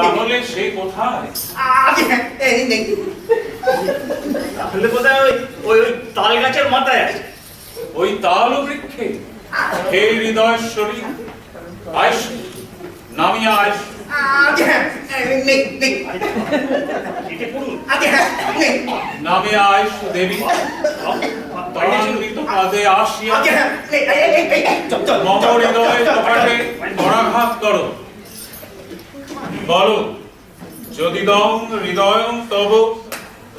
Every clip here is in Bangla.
তাহলে সে কোথায়? তাহলে কোথায় ওই তাল গাছের মাথায় আছে। ওই তাল বৃক্ষে। হে হৃদয়েশ্বরী, আইস, নামিয়া আইস। নামিয়া আইস দেবী, তরঙ্গিত পাদে আসিয়া মম হৃদয়ে কপাটে করাঘাত করো। বলো, যদিদং হৃদয়ং তব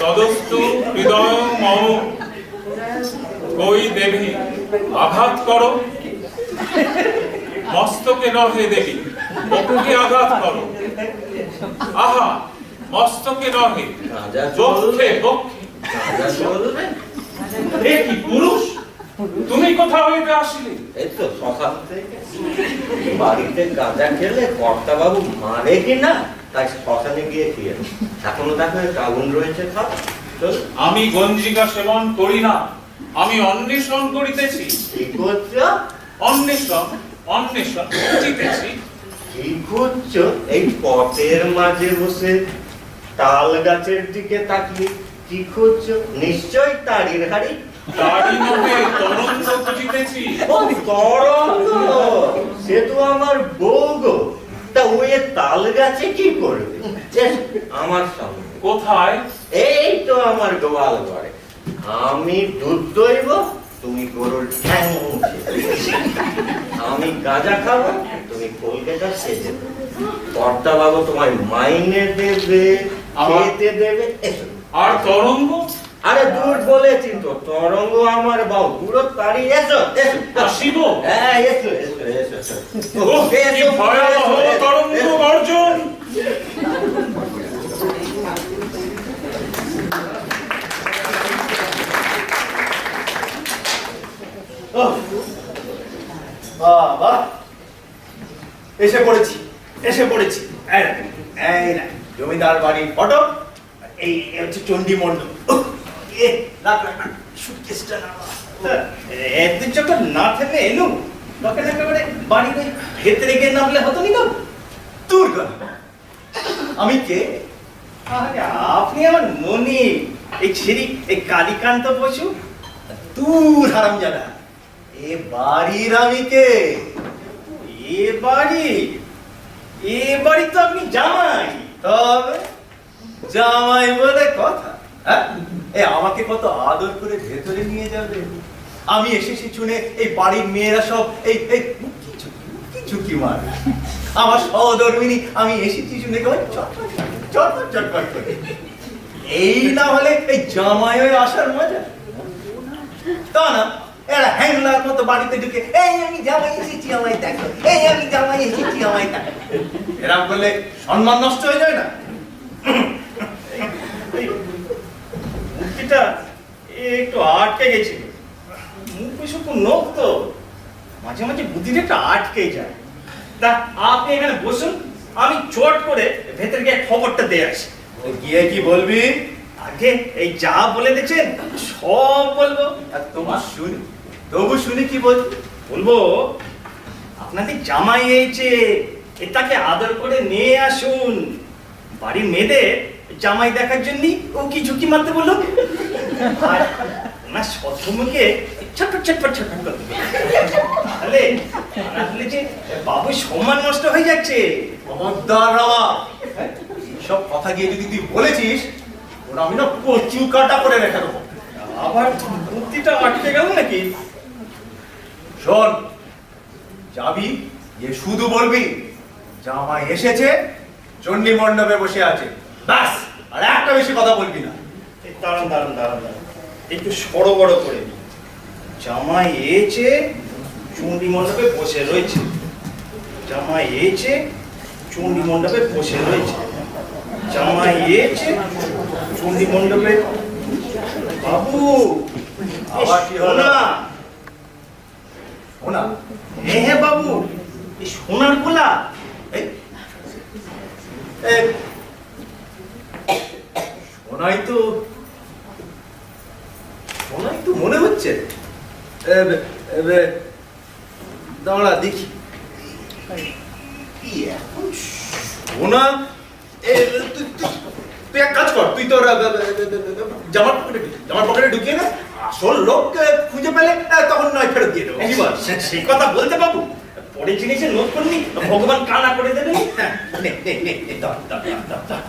তদস্তু হৃদয়ং মম। কই দেবী, আঘাত করো। মস্তকে নহে দেবী, বক্ষে আঘাত করো। আহা, মস্তকে নহে, বক্ষে বক্ষে। এ কি পুরুষ, তুমি কোথা হইতে আসিলে? এই তো সকাল থেকে বাড়িতে গাঁজা খেলে কর্তা বাবু মারে কিনা তাই শ্মশানে গিয়ে খেয়ে এখনো দেখো আগুন রয়েছে। খাও চল। আমি গঞ্জিকা সেবন করি না, আমি অন্বেষণ করিতেছি। কি করছো? অন্বেষণ অন্বেষণ খুঁজিতেছি। কি করছো? এই পথের মাঝে বসে তাল গাছের দিকে তাকিয়ে কি করছো? নিশ্চয় তাড়ির হাড়ি। দাড়ি নহে, তরঙ্গ খুঁজিতেছি। ও তরঙ্গ, সে তো আমার বউ গো। তা ওই তাল গাছে কি করবে? আমার সামনে। কোথায়? এই তো আমার গোয়াল ঘরে। আমি দুধ দইব, তুমি গরুর ঠ্যাং মুছে। আমি গাঁজা খাবো, তুমি কলকাতা সেজে দেবে। কর্তা বাবু তোমায় মাইনে দেবে, খেতে দেবে। আর তরঙ্গ? আরে দূর বলেছি তো, তরঙ্গ আমার বাবু পুরো তারি। এসো এসো আসিব? হ্যাঁ এসো এসো এসো। ওহ, কি ভয়াবহ তরঙ্গ গর্জন! বাবা, এসে পড়েছি এসে পড়েছি। এই না জমিদার বাড়ির ফটো, এই হচ্ছে চণ্ডী মণ্ডপ। একদিন যখন না থেমে এলু তখন একেবারে বাড়ির ভেতরে গিয়ে নামলে হতো নি। তোর আমি কে? আরে আপনি আমার মনি, এই ছেড়ি, এই কালীকান্ত বসু। দূর হারামজাদা, এ বাড়ির আমি কে? এ বাড়ি তো আপনি জামাই। তবে জামাই বলে কথা। হ্যাঁ, এ আমাকে কত আদর করে ভেতরে নিয়ে যাবে। আমি এসেছি শুনে এই বাড়ির মেয়েরা সব এই এই কি ঝুঁকি মার। আমার সহধর্মিনী আমি এসেছি শুনে কেমন চটপট চটপট করে। এই না হলে এই জামাই হয়ে আসার মজা। তা না, এরা হ্যাংলার মতো বাড়িতে ঢুকে এই আমি জামাই এসেছি আমায় দেখো, এই আমি জামাই এসেছি আমায় দেখো। এরকম করলে সম্মান নষ্ট হয়ে যায় না? মুখটা একটু আটকে গেছিল, মুখ বেশি নখ তো মাঝে মাঝে বুদ্ধিটা একটু আটকে যায়। তা আপনি এখানে বসুন, আমি চট করে ভেতরে গিয়ে খবরটা দিয়ে আসি। গিয়ে কি বলবি? আগে এই যা বলে দেখছেন সব বলবো। আর তোমার শুনি, তবু শুনি কি বলবো? আপনাদের জামাই এসেছে, তাকে আদর করে নিয়ে আসুন। বাড়ির মেয়েদের জামাই দেখার জন্য ও কি ঝুঁকি মারতে বললো। না শতমুখে ছটফট ছটফট ছটফট করতে, তাহলে যে বাবুর সম্মান নষ্ট হয়ে যাচ্ছে। খবরদার বাবা, সব কথা গিয়ে যদি তুই বলেছিস ওরা আমি না কচু কাটা করে রেখে দেবো। আবার বুদ্ধিটা আটকে গেল নাকি? শোন, যাবি গিয়ে শুধু বলবি জামাই এসেছে, চণ্ডী মণ্ডপে বসে আছে, ব্যাস। আর একটা বেশি কথা বলবি না। দাঁড়ান দাঁড়ান দাঁড়ান দাঁড়ান, একটু সড়ো বড় করে দিই। জামাই এসেছে, চণ্ডী মণ্ডপে বসে রয়েছে। জামাই এসেছে, চণ্ডী মণ্ডপে বসে রয়েছে। জামাই এসেছে, চণ্ডী মণ্ডপে। বাবু আবার কি হলো? সোনা? হ্যাঁ বাবু, এই সোনার গোলা। সোনাই তো মনে হচ্ছে। দাঁড়া দেখি, সোনা তুই এক কাজ কর, তুই তোর জামার পকেটে ঢুকিয়ে নে, আসল লোক খুঁজে পেলে তখন নয় ফেরত দিয়ে দেবো। কি বল? সেই কথা বলতে বাবু, পরে জিনিসে নোট করনি ভগবান কানা করে দেবেন। হ্যাঁ, নে, নে, নে, নে, ধর, ধর, ধর, ধর।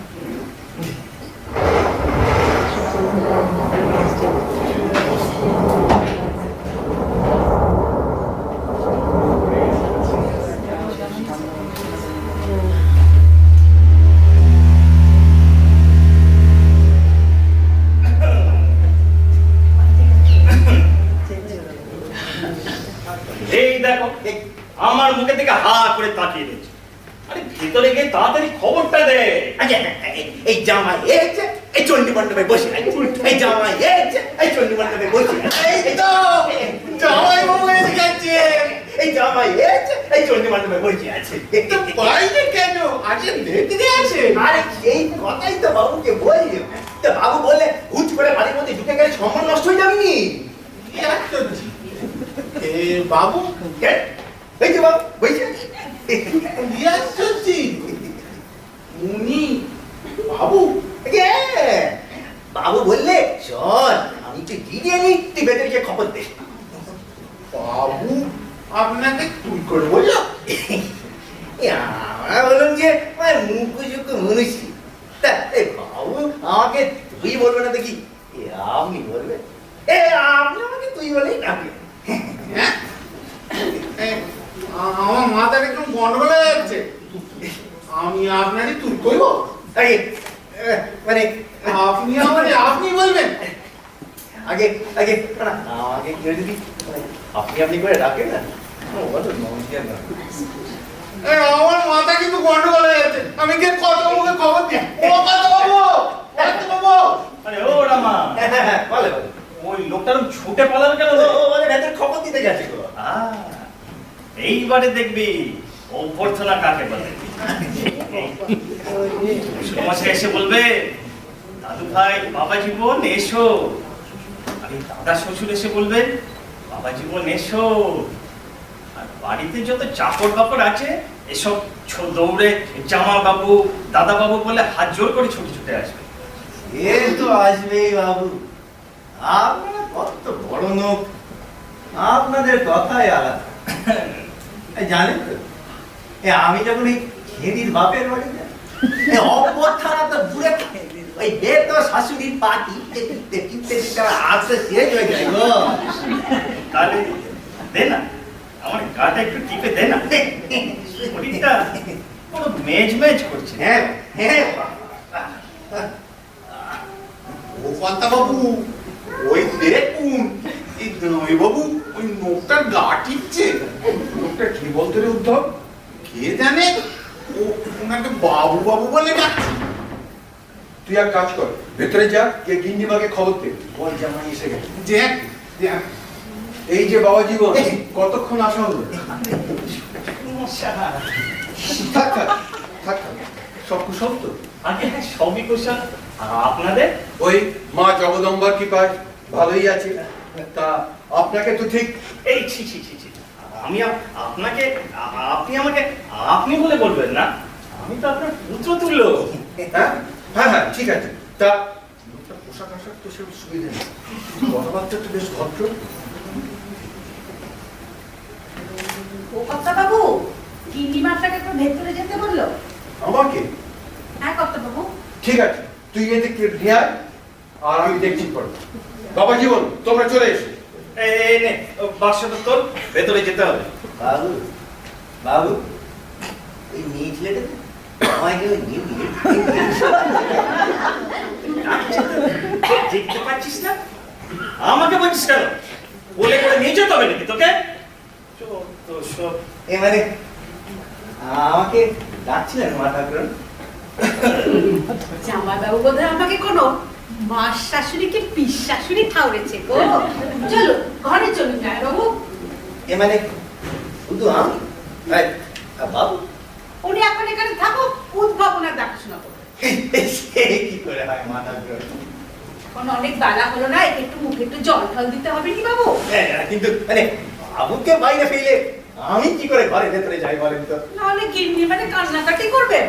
এই দেখো, আমার মুখে থেকে হা করে তাকিয়ে রয়েছে। আরে ভেতরে গিয়ে তাড়াতাড়ি খবরটা দে। আচ্ছা, এই জামাই এসেছে, এই চণ্ডী মণ্ডপে বসে আছে। এই জামাই এসেছে, এই চণ্ডী মণ্ডপে বসে আছে। এই তো জামাই বাবু এসে গেছে। এই জামাই এসেছে, এই চণ্ডী মণ্ডপে বসে আছে। বাইরে কেন আজকে ভেতরে আছে? আরে এই কথাই তো বাবুকে বললি। তো বাবু বলে হুট করে বাড়ির মধ্যে ঢুকে গেলে সম্মান নষ্ট হয়ে যাবে নি। কি আশ্চর্য! এ বাবু, কে? এই যে বাবু বসে আছে। কি আশ্চর্য! উনি বাবু, কে? বাবু বললে শোন, আমি তো গিয়ে নি, তুই ভেতরে গিয়ে খবর দে। বাবু আপনাকে তুই করে বললো? আমরা বললাম যে মুখুজুকু মনুষ্য, তা এই বাবু আমাকে তুই বলবে না দেখি, আপনি বলবে। আপনি আমাকে তুই বলেই ডাকলেন। হ্যাঁ? আমার মাথাটা একদম গন্ডগোল হয়ে যাচ্ছে। আমি আপনারই তুই করব? আগে মানে আপনি আমারে আপনি বলবেন? আগে আগে না, আমাকে কেউ যদি আপনি করে ডাকেন না, বলো নমস্কার না। আমার মাথা কিন্তু গন্ডগোল হয়ে যাচ্ছে। আমি গিয়ে কত মুখে খবর দিই। ও কত বাবু, কত বাবু। আরে ও রামা, বলে বলে ওই লোকটার ছুটে পালাবে কেন? বলে ভেতরে খবর দিতে গেছে গো। এইবারে দেখবি অভ্যর্থনা কাকে বলে। সমাজে এসে বলবে, দাদু ভাই বাবা জীবন এসো। আর এই দাদা শ্বশুর এসে বলবে, বাবা জীবন এসো। আর বাড়িতে যত চাকর বাকর আছে এসব দৌড়ে জামা বাবু দাদা বাবু বলে হাত জোর করে ছুটে ছুটে আসবে। এ তো আসবেই বাবু, আপনারা কত বড় লোক, আপনাদের কথাই আলাদা। জানেন তো, আমি যখন এই খেদির বাপের বাড়ি যাই, অভ্যর্থনা তো দূরে থাকে, ওই বেত শাশুড়ির পা টিপতে টিপতে টিপতে টিপতে আমার হাতটা শেষ হয়ে যায় গো। তাহলে দে না, আমার গাটা একটু টিপে দে না। শরীরটা পুরো মেজ মেজ করছে। হ্যাঁ হ্যাঁ, ও পান্তা বাবু, ওই দেখুন এই নয় বাবু, ওই নোকটার গা টিপছে। নোকটা কি বলতে রে উদ্ধব? কে জানে? ও ওনাকে বাবু বাবু বলে ডাকছে। তুই এক কাজ কর, ভেতরে যা, কে গিন্নিমাকে খবর দে, ওর জামাই এসে গেছে। দেখ দেখ, এই যে বাবা জীবন, কতক্ষণ আসা হলো? থাক থাক থাক থাক, সব কুশল তো? আগে সবই কুশল। আপনাদের ওই মা জগদম্বার কৃপায় ভালোই আছে। তা আপনাকে তো ঠিক এই ছি ছি ছি ছি, আমি আপনাকে আপনি আমাকে আপনি বলে বলবেন না, আমি তো আপনার পুত্র তুল্য। হ্যাঁ হ্যাঁ হ্যাঁ ঠিক আছে। তা লোকটা পোশাক আশাক তো সেরকম সুবিধা নেই, কথাবার্তা তো বেশ ভদ্র। ও কর্তা বাবু, গিন্নিমাটাকে একটু ভেতরে যেতে বললো। আমাকে? হ্যাঁ কর্তা বাবু। ঠিক আছে, তুই এদিকে নিয়ে আয়, আর আমি দেখছি পরে। বাবা জীবন, তোমরা চলে এসো। এই নে বাক্সটা তোর, ভেতরে যেতে হবে। বাবু বাবু, ওই মেয়ে ছেলেটা আমাকে ওই নিয়ে দেখতে পাচ্ছিস না? আমাকে বলছিস কেন? বলে করে নিয়ে যেতে হবে নাকি তোকে? তো সব মানে আমাকে ডাকছিলেন মা ঠাকুরন? জামাই বাবু বোধহয় আমাকে কোনো মাস শাশুড়িকে পিস শাশুড়ি ঠাউরেছে গো। চলো ঘরে চলুন জামাই বাবু। মানে শুধু আমি? বাবু উনি এখন এখানে থাকো, উদ্ভাবনার দেখাশোনা করো। কি করে হয় মা ঠাকুরন? এখন অনেক বেলা হলো না, একে একটু মুখে একটু জল ঢল দিতে হবে কি বাবু? কিন্তু মানে বাবুকে বাইরে ফেলে আমি কি করে ঘরে ভেতরে যাই বলেন তো? নাহলে গিন্নি মানে কান্নাকাটি করবে।